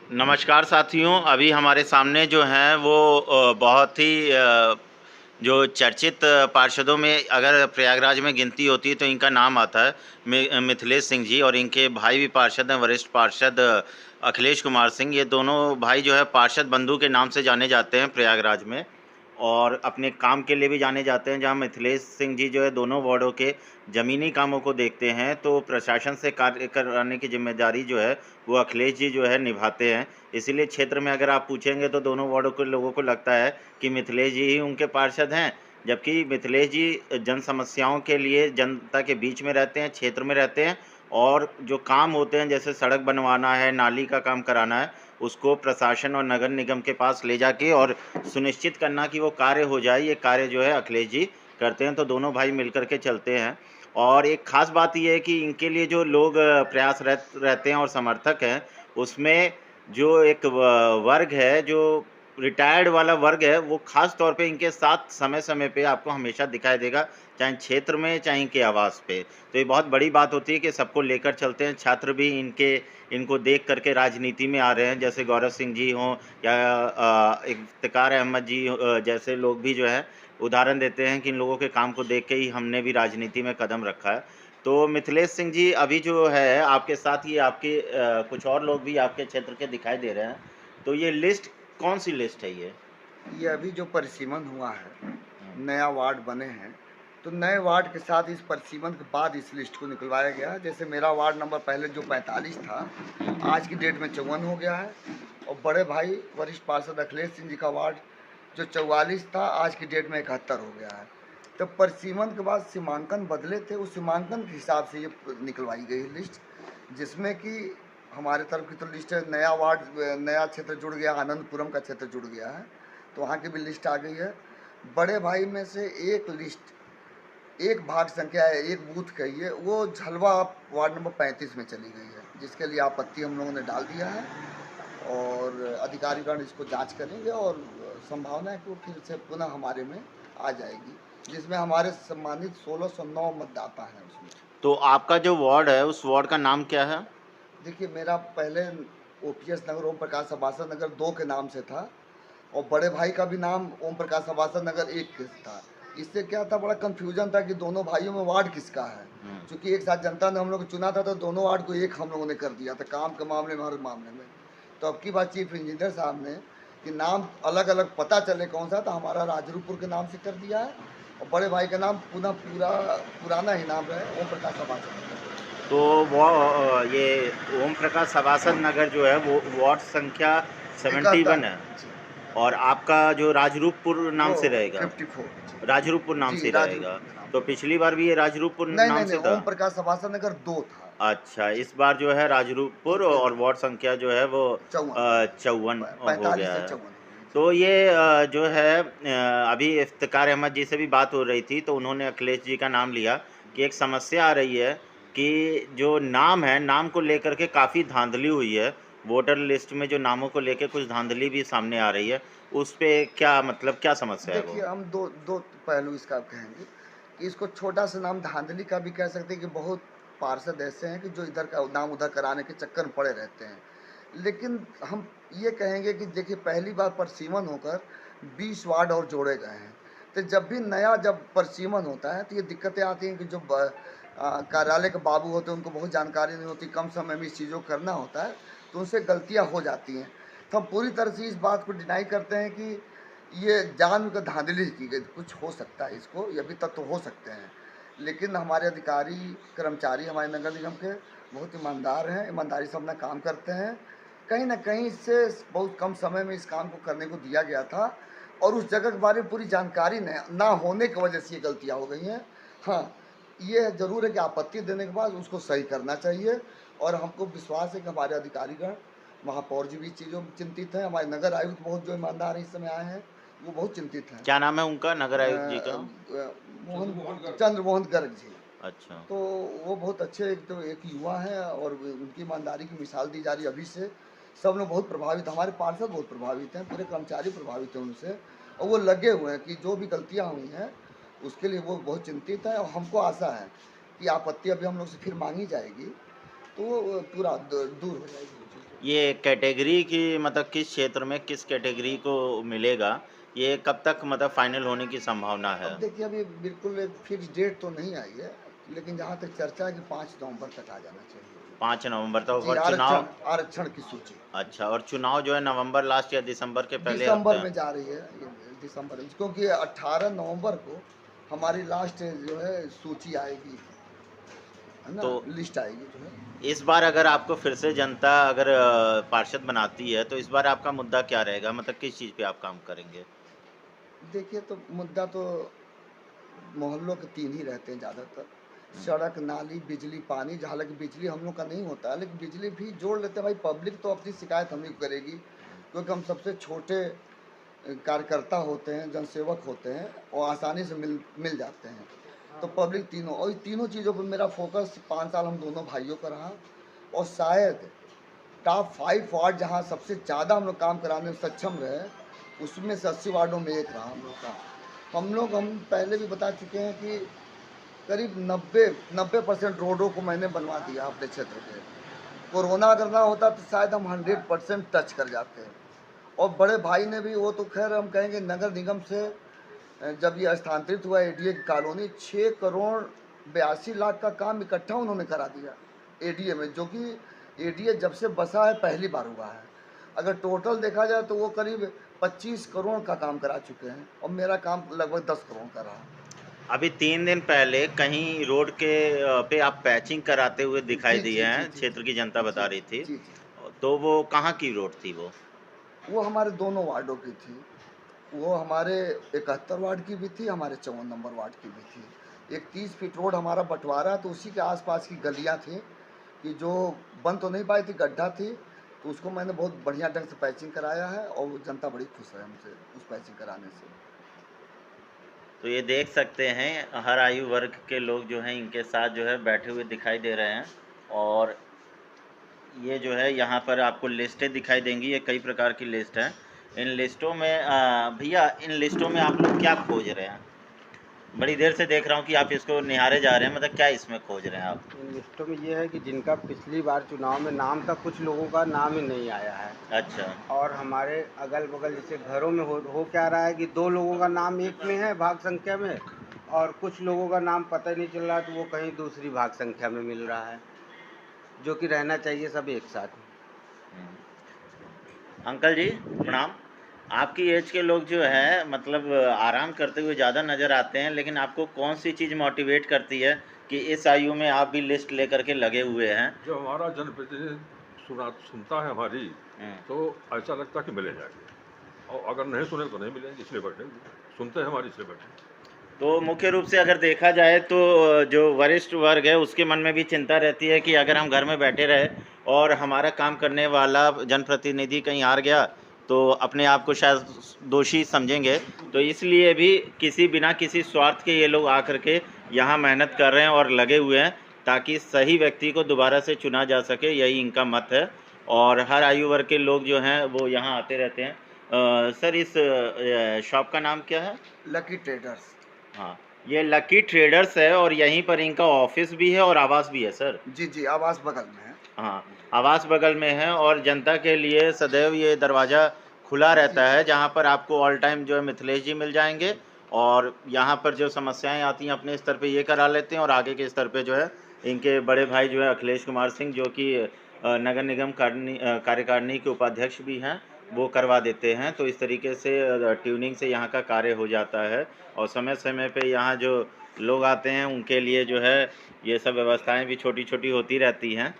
नमस्कार साथियों, अभी हमारे सामने जो हैं वो बहुत ही जो चर्चित पार्षदों में अगर प्रयागराज में गिनती होती है तो इनका नाम आता है मिथिलेश सिंह जी, और इनके भाई भी पार्षद हैं, वरिष्ठ पार्षद अखिलेश कुमार सिंह। ये दोनों भाई जो है पार्षद बंधु के नाम से जाने जाते हैं प्रयागराज में, और अपने काम के लिए भी जाने जाते हैं। जहाँ मिथिलेश सिंह जी जो है दोनों वार्डों के ज़मीनी कामों को देखते हैं, तो प्रशासन से कार्य कराने की जिम्मेदारी जो है वो अखिलेश जी जो है निभाते हैं। इसीलिए क्षेत्र में अगर आप पूछेंगे तो दोनों वार्डों के लोगों को लगता है कि मिथिलेश जी ही उनके पार्षद हैं, जबकि मिथिलेश जी जन समस्याओं के लिए जनता के बीच में रहते हैं, क्षेत्र में रहते हैं, और जो काम होते हैं जैसे सड़क बनवाना है, नाली का काम कराना है, उसको प्रशासन और नगर निगम के पास ले जाके और सुनिश्चित करना कि वो कार्य हो जाए, ये कार्य जो है अखिलेश जी करते हैं। तो दोनों भाई मिलकर के चलते हैं। और एक ख़ास बात ये है कि इनके लिए जो लोग प्रयासरत रहते हैं और समर्थक हैं, उसमें जो एक वर्ग है, जो रिटायर्ड वाला वर्ग है, वो ख़ास तौर पे इनके साथ समय-समय पे आपको हमेशा दिखाई देगा, चाहे क्षेत्र में, चाहे इनके आवास पे। तो ये बहुत बड़ी बात होती है कि सबको लेकर चलते हैं। छात्र भी इनको देख कर के राजनीति में आ रहे हैं, जैसे गौरव सिंह जी हों या इफ्तिकार अहमद जी जैसे लोग भी जो हैं उदाहरण देते हैं कि इन लोगों के काम को देख के ही हमने भी राजनीति में कदम रखा है। तो मिथिलेश सिंह जी अभी जो है आपके साथ, ये आपके कुछ और लोग भी आपके क्षेत्र के दिखाई दे रहे हैं। तो ये लिस्ट कौन-सी लिस्ट है ये? ये अभी जो परिसीमन हुआ है, नया वार्ड बने हैं, तो नए वार्ड के साथ इस परिसीमन के बाद इस लिस्ट को निकलवाया गया है। जैसे मेरा वार्ड नंबर पहले जो 45 था, आज की डेट में 54 हो गया है, और बड़े भाई वरिष्ठ पार्षद अखिलेश सिंह जी का वार्ड जो 44 था, आज की डेट में 71 हो गया है। तो परिसीमन के बाद सीमांकन बदले थे, उस सीमांकन के हिसाब से ये निकलवाई गई लिस्ट, जिसमें कि हमारे तरफ की तो लिस्ट है, नया वार्ड, नया क्षेत्र जुड़ गया, आनंदपुरम का क्षेत्र जुड़ गया है, तो वहाँ की भी लिस्ट आ गई है। बड़े भाई में से एक लिस्ट, एक भाग संख्या है, एक बूथ कहिए, वो झलवा वार्ड नंबर 35 में चली गई है, जिसके लिए आपत्ति हम लोगों ने डाल दिया है, और अधिकारीगण इसको जांच करेंगे, और संभावना है कि वो फिर से पुनः हमारे में आ जाएगी, जिसमें हमारे सम्मानित 1609 मतदाता हैं उसमें। तो आपका जो वार्ड है, उस वार्ड का नाम क्या है? देखिए, मेरा पहले ओपीएस नगर ओम प्रकाश सभासद नगर 2 के नाम से था, और बड़े भाई का भी नाम ओम प्रकाश सभासद नगर 1 के था। इससे क्या था, बड़ा कन्फ्यूजन था कि दोनों भाइयों में वार्ड किसका है। चूँकि एक साथ जनता ने हम लोग को चुना था, तो दोनों वार्ड को एक हम लोगों ने कर दिया था, काम के मामले में, हर मामले में। तो अब की बात चीफ इंजीनियर साहब ने कि नाम अलग अलग पता चले कौन सा, तो हमारा राजरूपपुर के नाम से कर दिया है, और बड़े भाई का नाम पुनः पुराना ही नाम रहे, ओम प्रकाश सभासद। तो वो ये ओम प्रकाश सभासद नगर जो है वो वार्ड संख्या 71 है, जी, और आपका जो राजरूपपुर नाम वो से रहेगा, 54 राजरूपपुर नाम जी, से रहेगा। राजरूपपुर के नाम तो से। पिछली बार भी ये राजरूपपुर नहीं नाम नहीं नहीं, से था? ओम प्रकाश सभासद नगर 2 था। अच्छा, इस बार जो है राजरूपपुर, और वार्ड संख्या जो है वो 54 हो 45 गया से है। 54 हो गई जी। तो ये जो है अभी इफ्तिकार अहमद जी से भी बात हो रही थी, तो उन्होंने अखिलेश जी का नाम लिया कि एक समस्या आ रही है कि जो नाम है, नाम को लेकर के काफ़ी धांधली हुई है। वोटर लिस्ट में जो नामों को लेके कुछ धांधली भी सामने आ रही है। उस पे क्या मतलब, क्या समस्या है वो? देखिए, हम दो दो पहलू इसका कहेंगे कि इसको छोटा सा नाम धांधली का भी कह सकते हैं, कि बहुत पार्षद ऐसे हैं कि जो इधर का नाम उधर कराने के चक्कर में पड़े रहते हैं। लेकिन हम ये कहेंगे कि देखिए, पहली बार परिसीमन होकर 20 वार्ड और जोड़े गए हैं, तो जब परिसीमन होता है तो ये दिक्कतें आती हैं कि जो कार्यालय के बाबू होते हैं, उनको बहुत जानकारी नहीं होती, कम समय में इस चीज़ों को करना होता है, तो उनसे गलतियाँ हो जाती हैं। तो हम पूरी तरह से इस बात को डिनाई करते हैं कि ये जानबूझकर धांधली की गई, कुछ हो सकता है, इसको ये भी तत्व हो सकते हैं। लेकिन हमारे अधिकारी कर्मचारी हमारे नगर निगम के बहुत ईमानदार हैं, ईमानदारी से अपना काम करते हैं। कहीं न कहीं इससे बहुत कम समय में इस काम को करने को दिया गया था, और उस जगह के बारे में पूरी जानकारी ना होने की वजह से ये गलतियाँ हो गई हैं। हाँ, ये ज़रूर है कि आपत्ति देने के बाद उसको सही करना चाहिए, और हमको विश्वास है कि हमारे अधिकारीगण, महापौर जी भी चीज़ों में चिंतित हैं, हमारे नगर आयुक्त बहुत जो ईमानदार हैं इस समय आए हैं, वो बहुत चिंतित हैं। क्या नाम है उनका, नगर आयुक्त जी का? चंद्रमोहन गर्ग जी। अच्छा। तो वो बहुत अच्छे, एक युवा हैं, और उनकी ईमानदारी की मिसाल दी जा रही है अभी से। सब लोग बहुत प्रभावित, हमारे पार्षद बहुत प्रभावित हैं, पूरे कर्मचारी प्रभावित हैं उनसे, और वो लगे हुए हैं कि जो भी गलतियाँ हुई हैं उसके लिए वो बहुत चिंतित है, और हमको आशा है कि आपत्ति अभी हम लोग से फिर मांगी जाएगी, तो वो पूरा दूर हो जाएगी वो चीज़। ये कैटेगरी की मतलब किस क्षेत्र में किस कैटेगरी को मिलेगा, ये कब तक मतलब फाइनल होने की संभावना है? अब देखिए, अभी बिल्कुल एक फिक्स डेट तो नहीं आई है, लेकिन जहाँ तक चर्चा है कि 5 नवंबर तक आ जाना चाहिए। 5 नवंबर तक जी, और आरक्षण चुनाव। आरक्षण की सूची अच्छा, और चुनाव जो है नवंबर लास्ट या दिसंबर के पहले हफ्ते दिसंबर में? में जा रही है, ये दिसंबर में, क्योंकि 18 नवंबर को हमारी लास्ट जो है सूची आएगी, है ना, तो लिस्ट आएगी जो है। इस बार अगर आपको फिर से जनता अगर पार्षद बनाती है, तो इस बार आपका मुद्दा क्या रहेगा? मतलब किस चीज़ पे आप काम करेंगे? देखिए, तो मुद्दा तो मोहल्लों के 3 ही रहते हैं ज़्यादातर, हुँ, सड़क, नाली, बिजली, पानी। हालाँकि बिजली हम लोग का नहीं होता है, लेकिन बिजली भी जोड़ लेते हैं भाई। पब्लिक तो अपनी शिकायत हम ही को करेगी, क्योंकि हम सबसे छोटे कार्यकर्ता होते हैं, जनसेवक होते हैं, और आसानी से मिल जाते हैं। तो पब्लिक तीनों, और इन तीनों चीज़ों पर मेरा फोकस 5 साल हम दोनों भाइयों का रहा, और शायद टॉप 5 वार्ड जहाँ सबसे ज़्यादा हम लोग काम कराने में सक्षम रहे, उसमें से 80 वार्डों में एक रहा हम लोग का। हम पहले भी बता चुके हैं कि करीब 90% रोडों को मैंने बनवा दिया अपने क्षेत्र के। कोरोना अगर ना होता तो शायद हम 100% टच कर जाते हैं। और बड़े भाई ने भी, वो तो खैर हम कहेंगे नगर निगम से जब ये स्थानांतरित हुआ एडीए की कॉलोनी, 6 करोड़ 82 लाख का काम इकट्ठा उन्होंने करा दिया एडीए में, जो कि एडीए जब से बसा है पहली बार हुआ है। अगर टोटल देखा जाए तो वो करीब 25 करोड़ का काम करा चुके हैं, और मेरा काम लगभग 10 करोड़ का रहा। अभी 3 दिन पहले कहीं रोड के पे आप पैचिंग कराते हुए दिखाई जी, दिए जी, जी, हैं, जी, क्षेत्र की जनता जी। बता जी, रही थी। जी, जी। तो वो कहाँ की रोड थी वो? वो हमारे दोनों वार्डों की थी। वो हमारे 71 वार्ड की भी थी, हमारे 54 नंबर वार्ड की भी थी। एक 30 फीट रोड हमारा बँटवारा है, तो उसी के आस-पास की गलियाँ थी, कि जो बन तो नहीं पाई थी, गड्ढा थी, तो उसको मैंने बहुत बढ़िया ढंग से पैचिंग कराया है, और वो जनता बड़ी खुश है हमसे उस पैचिंग कराने से। तो ये देख सकते हैं हर आयु वर्ग के लोग जो हैं इनके साथ जो है बैठे हुए दिखाई दे रहे हैं। और ये जो है यहाँ पर आपको लिस्टें दिखाई देंगी, ये कई प्रकार की लिस्ट हैं। इन लिस्टों में भैया इन लिस्टों में आप लोग क्या खोज रहे हैं? बड़ी देर से देख रहा हूँ कि आप इसको निहारे जा रहे हैं, मतलब क्या इसमें खोज रहे हैं आप? इन लिस्टों में ये है कि जिनका पिछली बार चुनाव में नाम था, कुछ लोगों का नाम ही नहीं आया है। अच्छा। और हमारे अगल बगल जैसे घरों में हो क्या रहा है कि 2 लोगों का नाम एक में है भाग संख्या में, और कुछ लोगों का नाम पता ही नहीं चल रहा, तो वो कहीं दूसरी भाग संख्या में मिल रहा है, जो कि रहना चाहिए सब एक साथ। अंकल जी प्रणाम। आपकी एज के लोग जो है मतलब आराम करते हुए ज़्यादा नज़र आते हैं, लेकिन आपको कौन सी चीज़ मोटिवेट करती है कि इस आयु में आप भी लिस्ट लेकर के लगे हुए हैं? जब हमारा जनप्रतिनिधि सुनता है हमारी, हम्म, तो ऐसा लगता है कि मिले जाएंगे, और अगर नहीं सुने तो नहीं मिलेंगे, इसलिए बैठेंगे। सुनते हैं हमारी, इसलिए बैठे। तो मुख्य रूप से अगर देखा जाए तो जो वरिष्ठ वर्ग है उसके मन में भी चिंता रहती है कि अगर हम घर में बैठे रहे और हमारा काम करने वाला जनप्रतिनिधि कहीं हार गया तो अपने आप को शायद दोषी समझेंगे। तो इसलिए भी बिना किसी स्वार्थ के ये लोग आकर के यहाँ मेहनत कर रहे हैं और लगे हुए हैं ताकि सही व्यक्ति को दोबारा से चुना जा सके, यही इनका मत है। और हर आयु वर्ग के लोग जो हैं वो यहाँ आते रहते हैं। सर इस शॉप का नाम क्या है? Lucky traders. हाँ, ये लकी ट्रेडर्स है और यहीं पर इनका ऑफिस भी है और आवास भी है सर। जी, जी, आवास बगल में है। हाँ, आवास बगल में है और जनता के लिए सदैव ये दरवाज़ा खुला जी, रहता जी। है, जहाँ पर आपको ऑल टाइम जो है मिथिलेश जी मिल जाएँगे। और यहाँ पर जो समस्याएँ आती हैं अपने स्तर पे ये करा लेते हैं और आगे के स्तर पे जो है इनके बड़े भाई जो है अखिलेश कुमार सिंह, जो कि नगर निगम कार्यकारिणी के उपाध्यक्ष भी हैं, वो करवा देते हैं। तो इस तरीके से ट्यूनिंग से यहाँ का कार्य हो जाता है और समय-समय पे यहाँ जो लोग आते हैं उनके लिए जो है ये सब व्यवस्थाएँ भी छोटी-छोटी होती रहती हैं।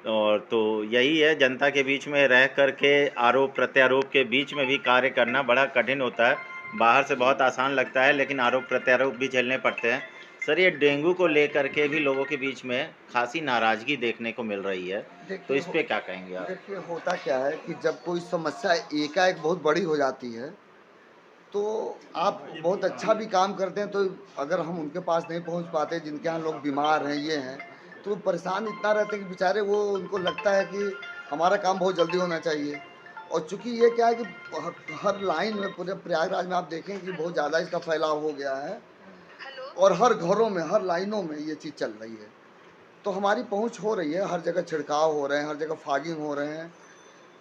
और तो यही है, जनता के बीच में रह कर के आरोप-प्रत्यारोप के बीच में भी कार्य करना बड़ा कठिन होता है। बाहर से बहुत आसान लगता है लेकिन आरोप-प्रत्यारोप भी झेलने पड़ते हैं। सर ये डेंगू को लेकर के भी लोगों के बीच में खासी नाराज़गी देखने को मिल रही है। तो देखिए इस पे क्या कहेंगे आप? देखिए, होता क्या है कि जब कोई समस्या एकाएक बहुत बड़ी हो जाती है, तो आप बहुत अच्छा भी काम करते हैं, तो अगर हम उनके पास नहीं पहुंच पाते, जिनके यहाँ लोग बीमार हैं, ये हैं, तो वो परेशान इतना रहते हैं कि बेचारे, वो उनको लगता है कि हमारा काम बहुत जल्दी होना चाहिए। और चूंकि ये क्या है कि हर लाइन में, पूरे प्रयागराज में आप देखें कि बहुत ज़्यादा इसका फैलाव हो गया है, और हर घरों में, हर लाइनों में ये चीज़ चल रही है। तो हमारी पहुंच हो रही है, हर जगह छिड़काव हो रहे हैं, हर जगह फॉगिंग हो रहे हैं,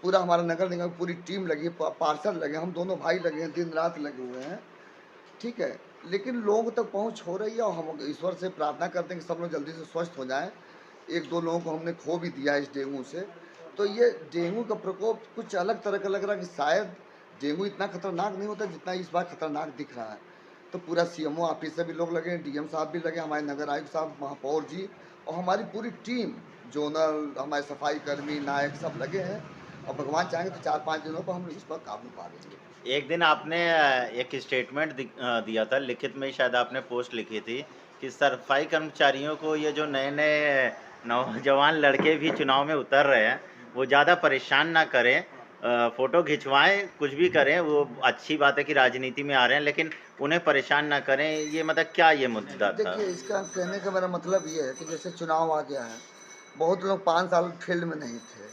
पूरा हमारा नगर निगम की पूरी टीम लगी है, पार्षद लगे, हम दोनों भाई लगे हैं, दिन रात लगे हुए हैं, ठीक है। लेकिन लोगों तक पहुंच हो रही है और हम ईश्वर से प्रार्थना करते हैं कि सब लोग जल्दी से स्वस्थ हो जाएं। एक दो लोगों को हमने खो भी दिया है इस डेंगू से। तो ये डेंगू का प्रकोप कुछ अलग तरह का लग रहा है कि शायद डेंगू इतना खतरनाक नहीं होता जितना इस बार खतरनाक दिख रहा है। तो पूरा सीएमओ ऑफिस से भी लोग लगे हैं, डीएम साहब भी लगे, हमारे नगर आयुक्त साहब, महापौर जी और हमारी पूरी टीम, जोनल, हमारे सफाई कर्मी, नायक सब लगे हैं। और भगवान चाहेंगे तो 4-5 दिनों पर हम इस पर काबू पा लेंगे। एक दिन आपने एक स्टेटमेंट दिया था, लिखित में शायद आपने पोस्ट लिखी थी कि सफाई कर्मचारियों को ये जो नए-नए नौजवान लड़के भी चुनाव में उतर रहे हैं, वो ज़्यादा परेशान ना करें, फ़ोटो खिंचवाएँ, कुछ भी करें, वो अच्छी बात है कि राजनीति में आ रहे हैं, लेकिन उन्हें परेशान ना करें। ये मतलब क्या ये मुद्दा था? देखिए, इसका कहने का मेरा मतलब ये है कि जैसे चुनाव आ गया है, बहुत लोग 5 साल फील्ड में नहीं थे।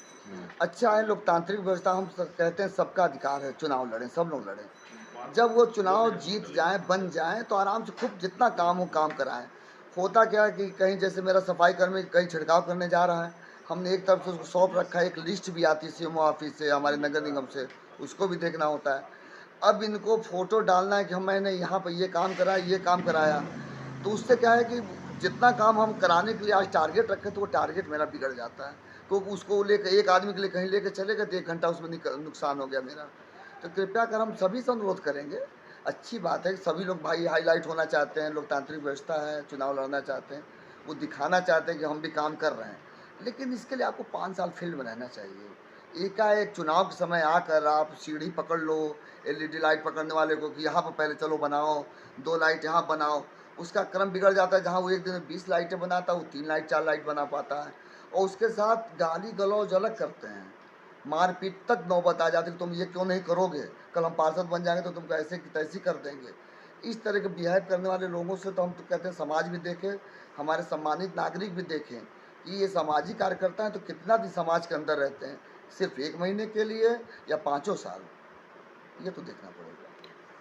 अच्छा है, लोकतांत्रिक व्यवस्था, हम कहते हैं सबका अधिकार है चुनाव लड़ें, सब लोग लड़ें। जब वो चुनाव जीत जाएं, बन जाएं, तो आराम से खूब जितना काम हो काम कराएं। होता क्या है कि कहीं जैसे मेरा सफाई कर्मी कहीं छिड़काव करने जा रहा है, हमने एक तरफ से उसको सौंप रखा है, एक लिस्ट भी आती है सीएमओ ऑफिस से, हमारे नगर निगम से, उसको भी देखना होता है। अब इनको फोटो डालना है कि हम मैंने यहाँ पर ये काम कराया, ये काम कराया, तो उससे क्या है कि जितना काम हम कराने के लिए आज टारगेट रखें, तो वो टारगेट मेरा बिगड़ जाता है। तो उसको लेकर एक आदमी के लिए कहीं लेकर चले गए तो 1 घंटा उसमें नुकसान हो गया मेरा। तो कृपया कर हम सभी से अनुरोध करेंगे, अच्छी बात है कि सभी लोग भाई हाईलाइट होना चाहते हैं, लोकतांत्रिक व्यवस्था है, चुनाव लड़ना चाहते हैं, वो दिखाना चाहते हैं कि हम भी काम कर रहे हैं। लेकिन इसके लिए आपको 5 साल फील्ड में रहना चाहिए। एकाएक चुनाव के समय आकर आप सीढ़ी पकड़ लो, एलईडी लाइट पकड़ने वाले को कि यहाँ पर पहले चलो बनाओ, 2 लाइट यहाँ बनाओ, उसका क्रम बिगड़ जाता है। जहाँ वो एक दिन में 20 लाइटें बनाता है, वो 3 लाइट 4 लाइट बना पाता है। और उसके साथ गाली गलौज अलग करते हैं, मारपीट तक नौबत आ जाती है, तुम ये क्यों नहीं करोगे, कल हम पार्षद बन जाएंगे तो तुमको ऐसे की तैसी कर देंगे। इस तरह के बिहेव करने वाले लोगों से तो हम तो कहते हैं समाज भी देखे, हमारे सम्मानित नागरिक भी देखें कि ये सामाजिक कार्यकर्ता हैं तो कितना दिन समाज के अंदर रहते हैं, सिर्फ 1 महीने के लिए या 5 साल, ये तो देखना पड़ेगा।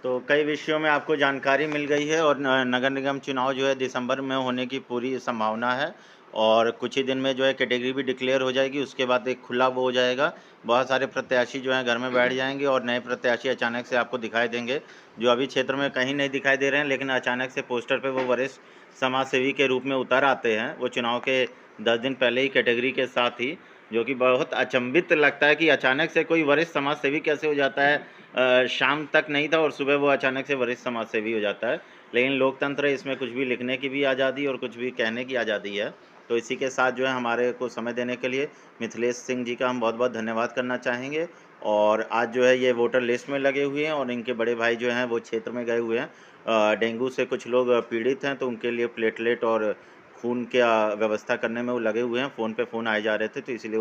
तो कई विषयों में आपको जानकारी मिल गई है और नगर निगम चुनाव जो है दिसंबर में होने की पूरी संभावना है और कुछ ही दिन में जो है कैटेगरी भी डिक्लेयर हो जाएगी। उसके बाद एक खुला वो हो जाएगा, बहुत सारे प्रत्याशी जो हैं घर में बैठ जाएंगे और नए प्रत्याशी अचानक से आपको दिखाई देंगे, जो अभी क्षेत्र में कहीं नहीं दिखाई दे रहे हैं, लेकिन अचानक से पोस्टर पे वो वरिष्ठ समाज सेवी के रूप में उतर आते हैं। वो चुनाव के 10 दिन पहले ही कैटेगरी के साथ ही, जो कि बहुत अचंभित लगता है कि अचानक से कोई वरिष्ठ समाज सेवी कैसे हो जाता है। शाम तक नहीं था और सुबह वो अचानक से वरिष्ठ समाज सेवी हो जाता है। लेकिन लोकतंत्र है, इसमें कुछ भी लिखने की भी आज़ादी और कुछ भी कहने की आज़ादी है। तो इसी के साथ जो है हमारे को समय देने के लिए मिथिलेश सिंह जी का हम बहुत-बहुत धन्यवाद करना चाहेंगे। और आज जो है ये वोटर लिस्ट में लगे हुए हैं और इनके बड़े भाई जो हैं वो क्षेत्र में गए हुए हैं। डेंगू से कुछ लोग पीड़ित हैं, तो उनके लिए प्लेटलेट और खून का व्यवस्था करने में वो लगे हुए हैं। फ़ोन पे फ़ोन आए जा रहे थे, तो इसीलिए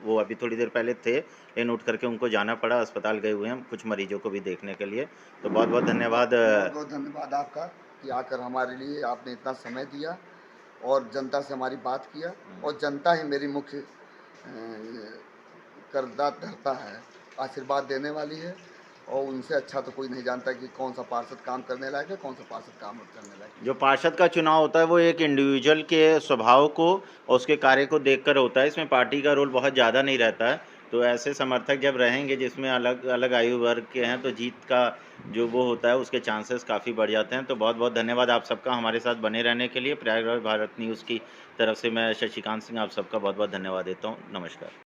वो अभी थोड़ी देर पहले थे, लेकिन उठ करके उनको जाना पड़ा, अस्पताल गए हुए हैं कुछ मरीजों को भी देखने के लिए। तो बहुत-बहुत धन्यवाद। बहुत बहुत धन्यवाद आपका कि आकर हमारे लिए आपने इतना समय दिया और जनता से हमारी बात किया। और जनता ही मेरी मुख्य करदाता है, आशीर्वाद देने वाली है, और उनसे अच्छा तो कोई नहीं जानता कि कौन सा पार्षद काम करने लायक है, कौन सा पार्षद काम करने लायक है। जो पार्षद का चुनाव होता है वो एक इंडिविजुअल के स्वभाव को और उसके कार्य को देखकर होता है, इसमें पार्टी का रोल बहुत ज़्यादा नहीं रहता है। तो ऐसे समर्थक जब रहेंगे जिसमें अलग अलग आयु वर्ग के हैं, तो जीत का जो वो होता है उसके चांसेस काफ़ी बढ़ जाते हैं। तो बहुत बहुत धन्यवाद आप सबका हमारे साथ बने रहने के लिए। प्रयागराज भारत न्यूज़ की तरफ से मैं शशिकांत सिंह आप सबका बहुत बहुत धन्यवाद देता हूँ। नमस्कार।